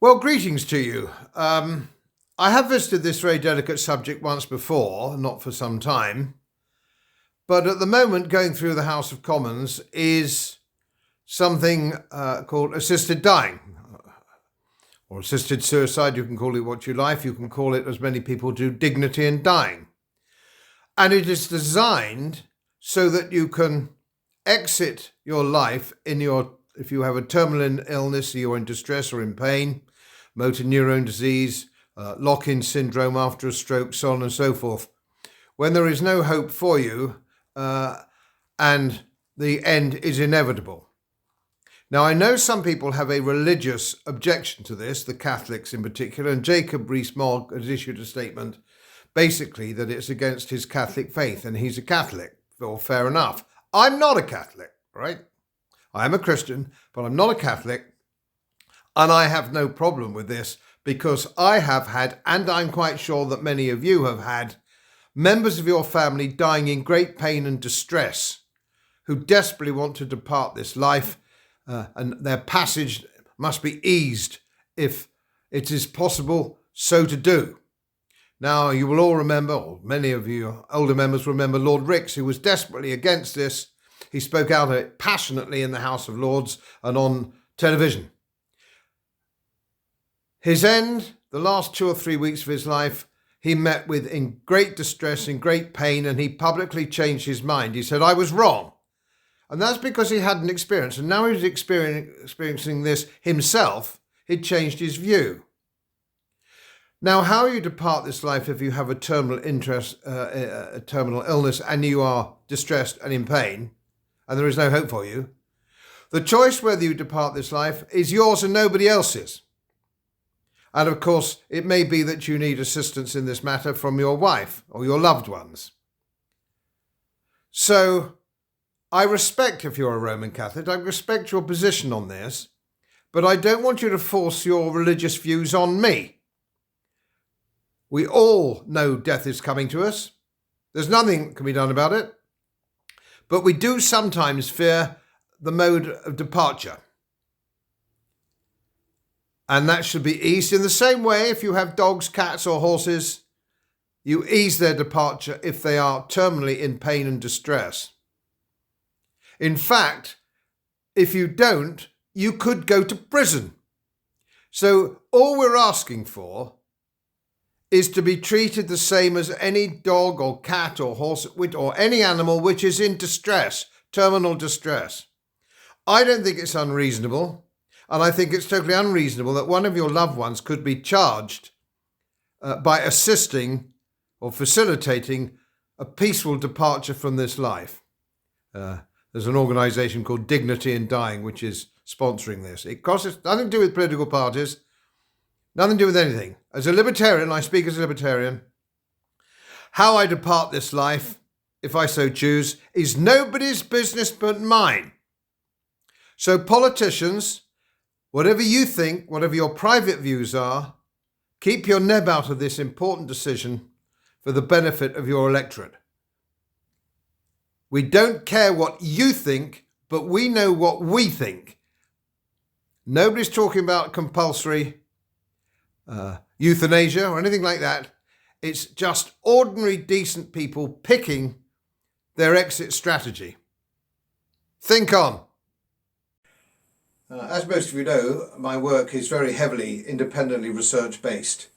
Well, greetings to you. I have visited this very delicate subject once before, not for some time, but at the moment going through the House of Commons is something called assisted dying, or assisted suicide. You can call it what you like. You can call it, as many people do, dignity in dying. And it is designed so that you can exit your life if you have a terminal illness, you're in distress or in pain, motor neurone disease, lock-in syndrome after a stroke, so on and so forth, when there is no hope for you and the end is inevitable. Now, I know some people have a religious objection to this, the Catholics in particular, and Jacob Rees-Mogg has issued a statement basically that it's against his Catholic faith, and he's a Catholic. Well, fair enough. I'm not a Catholic, right? I am a Christian, but I'm not a Catholic, and I have no problem with this because I have had, and I'm quite sure that many of you have had, members of your family dying in great pain and distress who desperately want to depart this life, and their passage must be eased if it is possible so to do. Now, you will all remember, or many of you older members remember, Lord Ricks, who was desperately against this. He spoke out passionately in the House of Lords and on television. His end, the last 2 or 3 weeks of his life, he met with in great distress, in great pain, and he publicly changed his mind. He said, I was wrong. And that's because he had an experience. And now he's experiencing this himself. He'd changed his view. Now, how you depart this life if you have a terminal illness and you are distressed and in pain, and there is no hope for you, the choice whether you depart this life is yours and nobody else's. And of course, it may be that you need assistance in this matter from your wife or your loved ones. So, I respect, if you're a Roman Catholic, I respect your position on this, but I don't want you to force your religious views on me. We all know death is coming to us. There's nothing that can be done about it. But we do sometimes fear the mode of departure. And that should be eased in the same way if you have dogs, cats or horses. You ease their departure if they are terminally in pain and distress. In fact, if you don't, you could go to prison. So all we're asking for is to be treated the same as any dog or cat or horse or any animal which is in distress, terminal distress. I don't think it's unreasonable, and I think it's totally unreasonable that one of your loved ones could be charged by assisting or facilitating a peaceful departure from this life. There's an organisation called Dignity in Dying which is sponsoring this. It costs nothing to do with political parties, nothing to do with anything. As a libertarian, I speak as a libertarian. How I depart this life, if I so choose, is nobody's business but mine. So politicians, whatever you think, whatever your private views are, keep your neb out of this important decision for the benefit of your electorate. We don't care what you think, but we know what we think. Nobody's talking about compulsory euthanasia or anything like that. It's just ordinary, decent people picking their exit strategy. Think on. As most of you know, my work is very heavily independently research-based,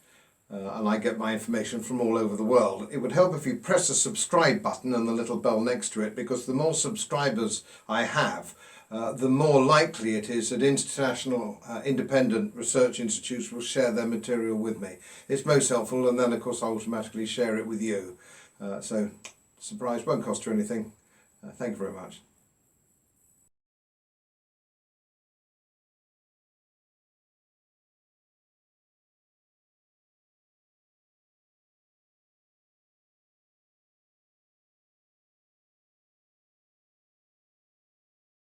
and I get my information from all over the world. It would help if you press the subscribe button and the little bell next to it, because the more subscribers I have, the more likely it is that international independent research institutes will share their material with me. It's most helpful, and then of course I automatically share it with you. So, surprise, won't cost you anything. Thank you very much.